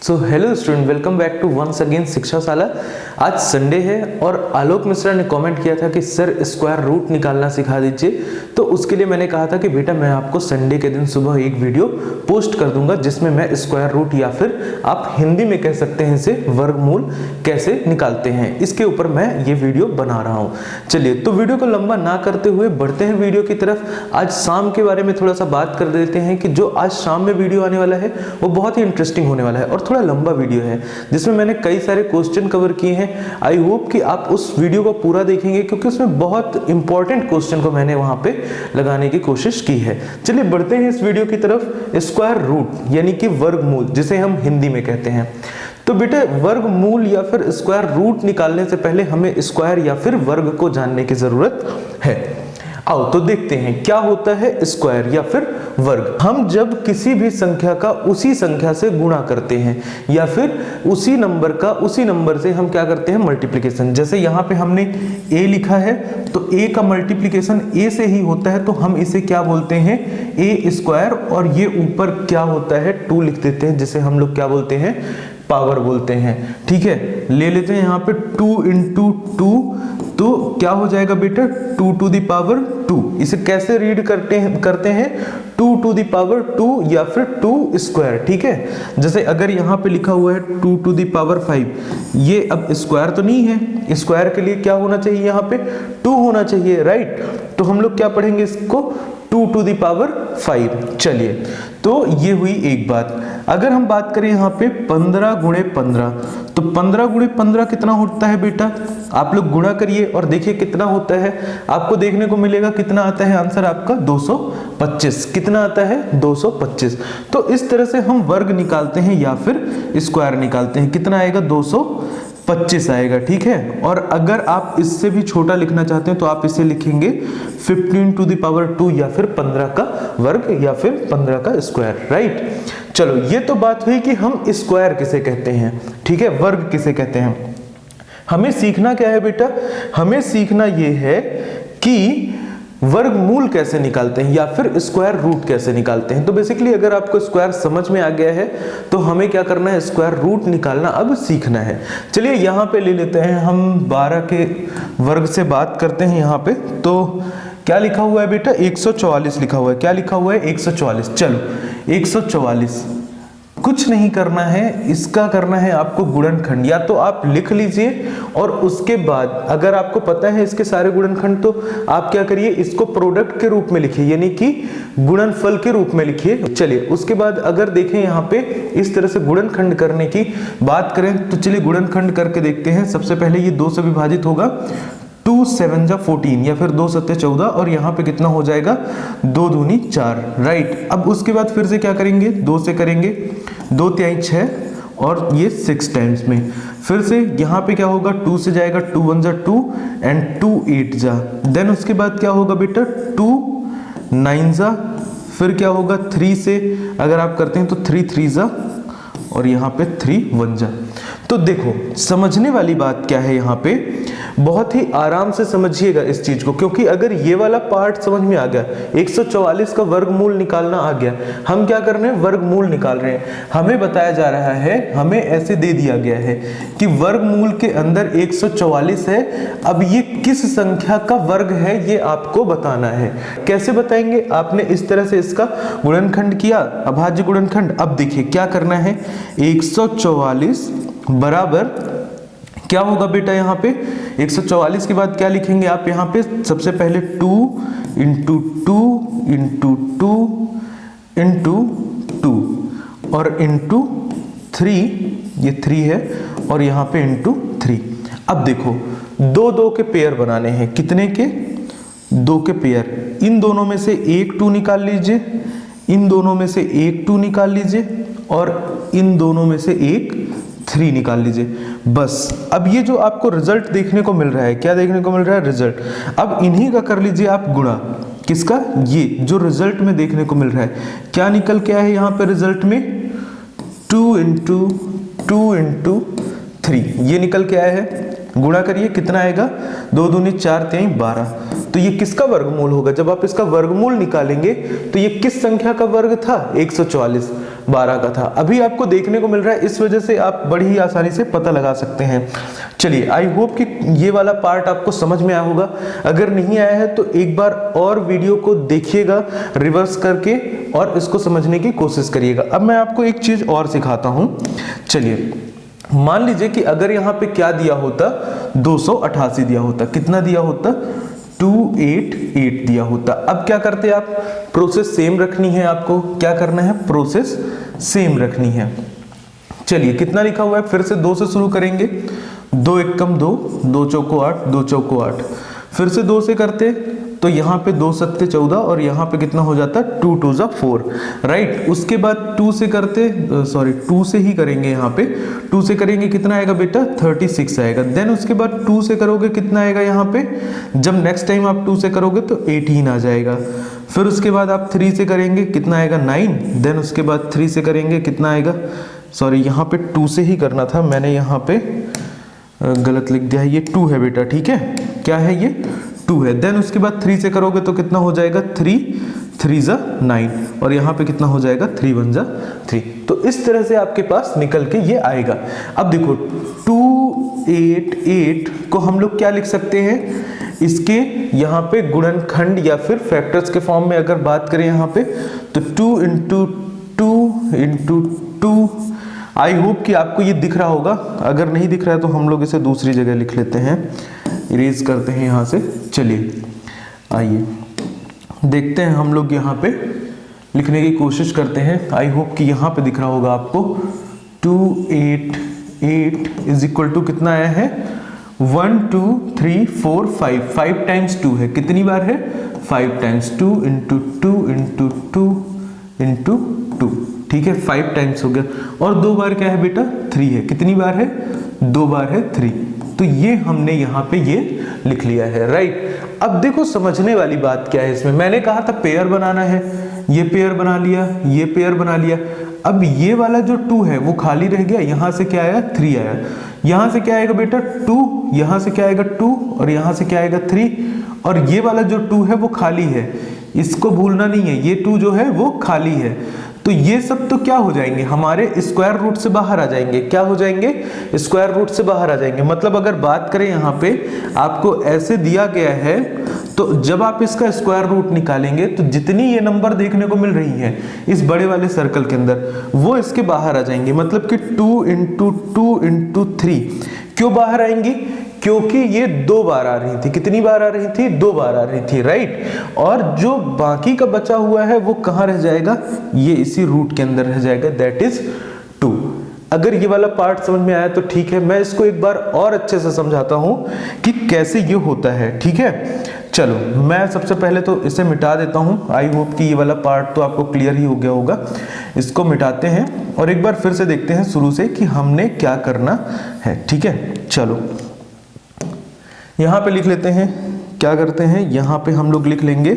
So hello student, welcome back to once again Shikshashala. आज Sunday है और आलोक मिश्रा ने कमेंट किया था कि सर स्क्वायर रूट निकालना सिखा दीजिए। तो उसके लिए मैंने कहा था कि बेटा मैं आपको संडे के दिन सुबह एक वीडियो पोस्ट कर दूंगा जिसमें मैं स्क्वायर रूट या फिर आप हिंदी में कह सकते हैं इसे वर्गमूल कैसे निकालते हैं, इसके ऊपर मैं ये वीडियो बना रहा हूँ। चलिए तो वीडियो को लंबा ना करते हुए बढ़ते हैं वीडियो की तरफ। आज शाम के बारे में थोड़ा सा बात कर देते हैं कि जो आज शाम में वीडियो आने वाला है वो बहुत ही इंटरेस्टिंग होने वाला है और थोड़ा लंबा वीडियो है जिसमें मैंने कई सारे क्वेश्चन कवर किए हैं। आई होप कि आप उस वीडियो को पूरा देखेंगे क्योंकि उसमें बहुत इंपॉर्टेंट क्वेश्चन को मैंने वहां पे लगाने की कोशिश की है। चलिए बढ़ते हैं इस वीडियो की तरफ। स्क्वायर रूट यानी कि वर्गमूल जिसे हम हिंदी में कहते हैं। तो बेटे वर्गमूल या फिर स्क्वायर रूट निकालने से पहले हमें स्क्वायर या फिर वर्ग को जानने की जरूरत है। आओ तो देखते हैं क्या होता है स्क्वायर या फिर वर्ग। हम जब किसी भी संख्या का उसी संख्या से गुणा करते हैं या फिर उसी नंबर से हम क्या करते हैं मल्टीप्लिकेशन। जैसे यहाँ पे हमने a लिखा है तो a का मल्टीप्लिकेशन a से ही होता है तो हम इसे क्या बोलते हैं a स्क्वायर, और ये ऊपर क्या होता है 2 लिख देते हैं जिसे हम लोग क्या बोलते हैं पावर बोलते हैं। ठीक है, ले लेते हैं यहाँ पे 2 इंटू 2 तो क्या हो जाएगा बेटा 2 टू द पावर 2। इसे कैसे रीड करते हैं 2 टू द पावर 2 या फिर 2 स्क्वायर। ठीक है, जैसे अगर यहाँ पे लिखा हुआ है 2 टू द पावर 5, ये अब स्क्वायर तो नहीं है, स्क्वायर के लिए क्या होना चाहिए यहाँ पे 2 होना चाहिए, राइट। तो हम लोग क्या पढ़ेंगे इसको 2 टू द पावर 5। चलिए तो ये हुई एक बात। अगर हम बात करें यहाँ पे 15 गुणे 15 तो 15 गुणे 15 कितना होता है बेटा, आप लोग गुणा करिए और देखिए कितना होता है। आपको देखने को मिलेगा कितना आता है आंसर आपका 225। कितना आता है 225। तो इस तरह से हम वर्ग निकालते हैं या फिर स्क्वायर निकालते हैं। कितना आएगा 225 आएगा। ठीक है, और अगर आप इससे भी छोटा लिखना चाहते हैं तो आप इसे लिखेंगे 15 टू द पावर 2 या फिर 15 का वर्ग या फिर 15 का स्क्वायर, राइट। चलो ये तो बात हुई कि हम स्क्वायर किसे कहते हैं, ठीक है, वर्ग किसे कहते हैं। हमें सीखना क्या है बेटा, हमें सीखना यह है कि वर्गमूल कैसे निकालते हैं या फिर स्क्वायर रूट कैसे निकालते हैं। तो बेसिकली अगर आपको स्क्वायर समझ में आ गया है तो हमें क्या करना है स्क्वायर रूट निकालना अब सीखना है। चलिए यहाँ पे ले लेते हैं हम 12 के वर्ग से बात करते हैं। यहाँ पे तो क्या लिखा हुआ है बेटा 144 लिखा हुआ है। क्या लिखा हुआ है 144। चलो 144 कुछ नहीं करना है, इसका करना है आपको गुणनखंड। या तो आप लिख लीजिए और उसके बाद अगर आपको पता है इसके सारे गुणनखंड तो आप क्या करिए इसको प्रोडक्ट के रूप में लिखिए यानी कि गुणनफल के रूप में लिखिए। चलिए उसके बाद अगर देखें यहाँ पे इस तरह से गुणनखंड करने की बात करें तो चलिए गुणनखंड करके देखते हैं। सबसे पहले ये 2 से विभाजित होगा, 2 7 जा 14 या फिर 2 7 14 और यहाँ पे कितना हो जाएगा 2 दूनी 4, राइट। अब उसके बाद फिर से क्या करेंगे 2 से करेंगे, 2 तिहाई 6 और ये 6 टाइम्स में। फिर से यहाँ पे क्या होगा 2 से जाएगा 2 1 जा 2 एंड 2 8 जा। देन उसके बाद क्या होगा बेटा 2 9 जा, फिर क्या होगा 3 से अगर आप करते हैं तो 3 3 जा और यहाँ पे 3 1 जा। तो देखो समझने वाली बात क्या है, यहाँ पे बहुत ही आराम से समझिएगा इस चीज को, क्योंकि अगर ये वाला पार्ट समझ में आ गया 144 का वर्गमूल निकालना आ गया, हम क्या कर रहे हैं वर्गमूल निकाल रहे हैं। हमें बताया जा रहा है, हमें ऐसे दे दिया गया है कि वर्गमूल के अंदर 144 है। अब ये किस संख्या का वर्ग है ये आपको बताना है। कैसे बताएंगे, आपने इस तरह से इसका गुणनखंड किया, अभाज्य गुणनखंड। अब देखिए क्या करना है 144 बराबर क्या होगा बेटा यहाँ पे 144 के बाद क्या लिखेंगे आप यहाँ पे सबसे पहले 2 इंटू 2 इंटू 2 इंटू 2 और इंटू 3, ये 3 है और यहाँ पे इंटू 3। अब देखो 2 के पेयर बनाने हैं। कितने के 2 के पेयर। इन दोनों में से एक 2 निकाल लीजिए, इन दोनों में से एक 2 निकाल लीजिए और इन दोनों में से एक 3 निकाल लीजिए। बस अब ये जो आपको रिजल्ट देखने को मिल रहा है, क्या देखने को मिल रहा है रिजल्ट। अब इन्हीं का कर लीजिए आप गुणा। किसका, ये जो रिजल्ट में देखने को मिल रहा है क्या निकल के आया है यहाँ पे रिजल्ट में 2 इंटू 2 इंटू 3 ये निकल के आया है। गुणा करिए कितना आएगा 2 दूनी 4 3 12। तो ये किसका वर्गमूल होगा? जब आप इसका वर्गमूल निकालेंगे तो ये किस संख्या का वर्ग था? 144, 12 का था। अभी आपको देखने को मिल रहा है, इस वजह से आप बड़ी ही आसानी से पता लगा सकते हैं। चलिए, आई होप कि ये वाला पार्ट आपको समझ में आया होगा। अगर नहीं आया है तो एक बार और वीडियो को देखिएगा रिवर्स करके और इसको समझने की कोशिश करिएगा। अब मैं आपको एक चीज और सिखाता हूं। चलिए, मान लीजिए कि अगर यहाँ पे क्या दिया होता, 288 दिया होता, कितना दिया होता? 288 दिया होता। अब क्या करते आप? प्रोसेस सेम रखनी है, आपको क्या करना है? प्रोसेस सेम रखनी है। चलिए, कितना लिखा हुआ है? फिर से 2 से शुरू करेंगे। 2 एकम 2, 2 चौको 8, 2 चौको 8। फिर से 2 से करते तो यहाँ पे 2 सत्ते 14 और यहाँ पे कितना हो जाता? 2 2 जा 4, राइट। उसके बाद 2 से करते, 2 से ही करेंगे। यहाँ पे 2 से करेंगे, कितना आएगा बेटा? 36 आएगा। देन उसके बाद 2 से करोगे, कितना आएगा यहाँ पे? जब नेक्स्ट टाइम आप 2 से करोगे तो 18 आ जाएगा। फिर उसके बाद आप 3 से करेंगे, कितना आएगा? 9। देन उसके बाद 3 से करेंगे, कितना आएगा? यहाँ पे 2 से ही करना था, मैंने यहाँ पे गलत लिख दिया है। ये 2 है बेटा, ठीक है? क्या है ये? 2 है। देन उसके बाद 3 से करोगे तो कितना हो जाएगा? 3 3 जा 9 और यहाँ पे कितना हो जाएगा? 3 1 जा 3। तो इस तरह से आपके पास निकल के ये आएगा। अब देखो, 288 को हम लोग क्या लिख सकते हैं? इसके यहाँ पे गुणनखंड या फिर फैक्टर्स के फॉर्म में अगर बात करें यहाँ पे, तो 2 इंटू 2 इंटू 2। आई होप कि आपको ये दिख रहा होगा। अगर नहीं दिख रहा है तो हम लोग इसे दूसरी जगह लिख लेते हैं, इरेज करते हैं यहाँ से। चलिए, आइए देखते हैं, हम लोग यहाँ पे लिखने की कोशिश करते हैं। आई होप कि यहाँ पे दिख रहा होगा आपको। 288 इज इक्वल टू कितना आया है? 1 2 3 4 5, 5 टाइम्स 2 है। कितनी बार है? 5 टाइम्स 2 इंटू 2 इंटू 2 इंटू 2, ठीक है? 5 टाइम्स हो गया। और 2 बार क्या है बेटा? 3 है। कितनी बार है? 2 बार है 3। तो ये हमने यहाँ पे ये लिख लिया है, राइट। अब देखो, समझने वाली बात क्या है इसमें। मैंने कहा था पेयर बनाना है, ये पेयर बना लिया, ये पेयर बना लिया। अब ये वाला जो 2 है वो खाली रह गया। यहाँ से क्या आया? 3 आया। यहाँ से क्या आएगा बेटा? 2। यहाँ से क्या आएगा? 2 और यहाँ से क्या आएगा? 3। और ये वाला जो 2 है वो खाली है, इसको भूलना नहीं है। ये 2 जो है वो खाली है। तो ये सब तो क्या हो जाएंगे? हमारे स्क्वायर रूट से बाहर आ जाएंगे। क्या हो जाएंगे? स्क्वायर रूट से बाहर आ जाएंगे। मतलब अगर बात करें यहाँ पे आपको ऐसे दिया गया है, तो जब आप इसका स्क्वायर रूट निकालेंगे तो जितनी ये नंबर देखने को मिल रही है इस बड़े वाले सर्कल के अंदर, वो इसके बाहर आ जाएंगे। मतलब कि 2 इंटू 2 इंटू 3 क्यों बाहर आएंगी? क्योंकि ये 2 बार आ रही थी। कितनी बार आ रही थी? 2 बार आ रही थी, राइट। और जो बाकी का बचा हुआ है वो कहाँ रह जाएगा? ये इसी रूट के अंदर रह जाएगा, दैट इज 2। अगर ये वाला पार्ट समझ में आया तो ठीक है। मैं इसको एक बार और अच्छे से समझाता हूं कि कैसे ये होता है, ठीक है? चलो, मैं सबसे पहले तो इसे मिटा देता हूं। आई होप कि ये वाला पार्ट तो आपको क्लियर ही हो गया होगा। इसको मिटाते हैं और एक बार फिर से देखते हैं शुरू से कि हमने क्या करना है, ठीक है? चलो, यहाँ पे लिख लेते हैं। क्या करते हैं? यहाँ पे हम लोग लिख लेंगे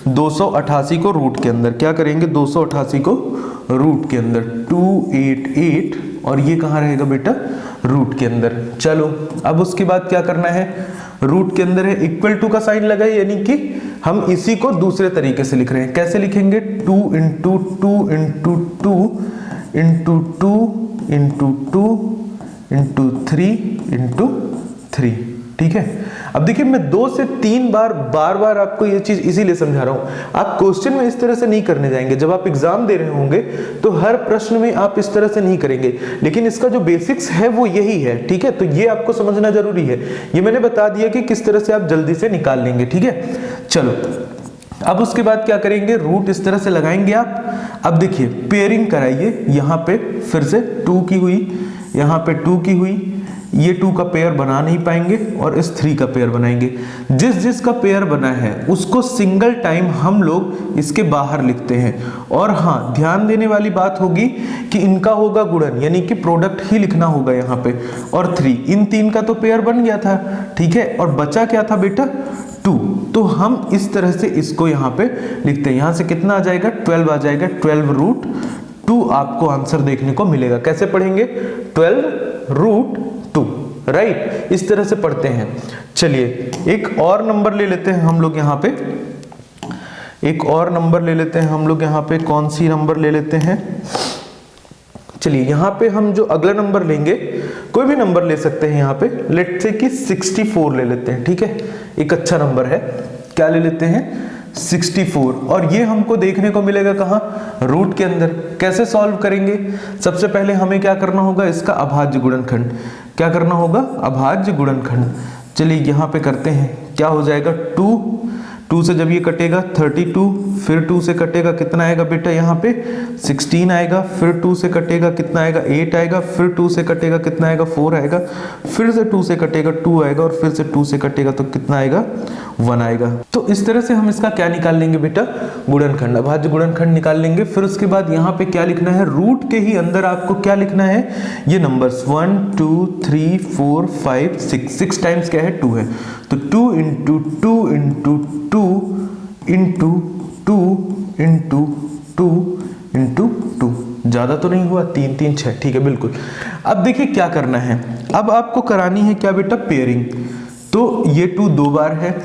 288 को रूट के अंदर। क्या करेंगे? 288 को रूट के अंदर 288, और ये कहाँ रहेगा बेटा? रूट के अंदर। चलो, अब उसके बाद क्या करना है? रूट के अंदर है, इक्वल टू का साइन लगा है, यानी कि हम इसी को दूसरे तरीके से लिख रहे हैं। कैसे लिखेंगे? 2 into 2 into 2 into 2 into 2 into 3 into 3, ठीक है? अब देखिए, मैं 2 से 3 बार बार आपको ये चीज इसीलिए समझा रहा हूं। आप क्वेश्चन में इस तरह से नहीं करने जाएंगे। जब आप एग्जाम दे रहे होंगे तो हर प्रश्न में आप इस तरह से नहीं करेंगे, लेकिन इसका जो बेसिक्स है वो यही है, ठीक है? तो ये आपको समझना जरूरी है। ये मैंने बता दिया कि किस तरह से आप जल्दी से निकाल लेंगे, ठीक है? चलो, अब उसके बाद क्या करेंगे? रूट इस तरह से लगाएंगे आप। अब देखिए, पेयरिंग कराइए। यहाँ पे फिर से 2 की हुई, यहाँ पे 2 की हुई। ये 2 का पेयर बना नहीं पाएंगे और इस 3 का पेयर बनाएंगे। जिस जिस का पेयर बना है उसको सिंगल टाइम हम लोग इसके बाहर लिखते हैं। और हाँ, ध्यान देने वाली बात होगी कि इनका होगा गुणन, यानी कि प्रोडक्ट ही लिखना होगा यहाँ पे। और 3, इन 3 का तो पेयर बन गया था, ठीक है? और बचा क्या था बेटा? 2। तो हम इस तरह से इसको यहाँ पे लिखते हैं। यहाँ से कितना आ जाएगा? 12 आ जाएगा। 12 रूट 2 आपको आंसर देखने को मिलेगा। कैसे पढ़ेंगे? 12 रूट 2, राइट, इस तरह से पढ़ते हैं। चलिए एक और नंबर ले लेते हैं हम लोग यहाँ पे, एक और नंबर ले लेते हैं हम लोग यहाँ पे। कौन सी नंबर ले लेते हैं? चलिए यहाँ पे हम जो अगला नंबर लेंगे, कोई भी नंबर ले सकते हैं यहाँ पे, लेट्स से कि 64 ले लेते हैं, ठीक है, एक अच्छा नंबर है। क्या ले लेते हैं? 64। और ये हमको देखने को मिलेगा कहाँ? रूट के अंदर। कैसे सॉल्व करेंगे? सबसे पहले हमें क्या करना होगा? इसका अभाज्य गुणनखंड। क्या करना होगा? अभाज्य गुणनखंड। चलिए यहाँ पे करते हैं। क्या हो जाएगा? 2 से जब ये कटेगा 32, फिर 2 से कटेगा कितना आएगा बेटा? यहाँ पे 16 आएगा, फिर 2 से कटेगा कितना आएगा? 8 आएगा, फिर 2 से कटेगा कितना आएगा? 4 आएगा, फिर से 2 से कटेगा 2 आएगा, और फिर से 2 से कटेगा तो कितना आएगा? 1 आएगा। तो इस तरह से हम इसका क्या निकाल लेंगे बेटा? गुणनखंड, अभाज्य गुणनखंड निकाल लेंगे। फिर उसके बाद यहाँ पे क्या लिखना है? रूट के ही अंदर आपको क्या लिखना है? ये नंबर्स 1 2 3 4 5 6 टाइम्स क्या है? 2 है। तो 2 into 2 into 2 into 2 into 2 into 2, ज्यादा तो नहीं हुआ? 3 3 6, ठीक है बिल्कुल। अब देखिए क्या करना है, अब आपको करानी है क्या बेटा? पेयरिंग। तो ये 2 2 बार है,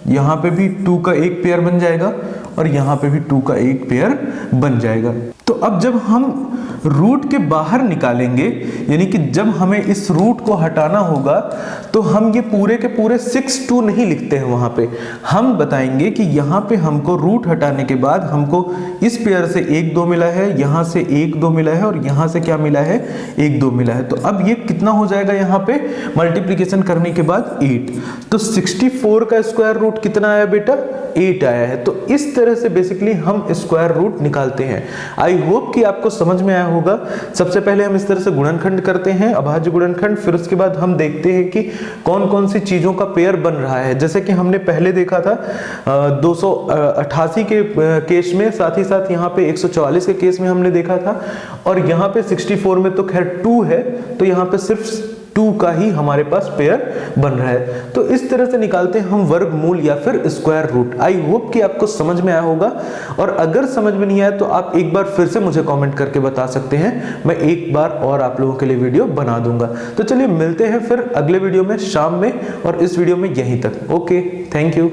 यहाँ पे भी 2 का एक पेयर बन जाएगा, और यहाँ पे भी 2 का एक पेयर बन जाएगा। तो अब जब हम रूट के बाहर निकालेंगे, यानी कि जब हमें इस रूट को हटाना होगा, तो हम ये पूरे के पूरे 6 2 नहीं लिखते हैं वहां पे। हम बताएंगे कि यहाँ पे हमको रूट हटाने के बाद हमको इस पेयर से 1 2 मिला है, यहाँ से 1 2 मिला है, और यहाँ से क्या मिला है? 1 2 मिला है। तो अब ये कितना हो जाएगा? यहाँ पे मल्टीप्लीकेशन करने के बाद 8। तो 64 का स्क्वायर रूट कितना आया बेटा? 8 आया है। तो इस तरह से बेसिकली हम स्क्वायर रूट निकालते हैं। आई होप कि आपको समझ में आया होगा। सबसे पहले हम इस तरह से गुणनखंड करते हैं, अभाज्य गुणनखंड, फिर उसके बाद हम देखते हैं कि कौन कौन सी चीजों का पेयर बन रहा है। जैसे कि हमने पहले देखा था 288 के केस में, साथ ही साथ यहाँ पे 144 के केस में हमने देखा था, और यहाँ पे 64 में तो खैर 2 है, तो यहाँ पे सिर्फ 2 का ही हमारे पास पेयर बन रहा है। तो इस तरह से निकालते हैं हम वर्गमूल या फिर स्क्वायर रूट। आई होप कि आपको समझ में आया होगा, और अगर समझ में नहीं आया तो आप एक बार फिर से मुझे कमेंट करके बता सकते हैं, मैं एक बार और आप लोगों के लिए वीडियो बना दूंगा। तो चलिए मिलते हैं फिर अगले वीडियो में शाम में, और इस वीडियो में यहीं तक। Okay, thank you.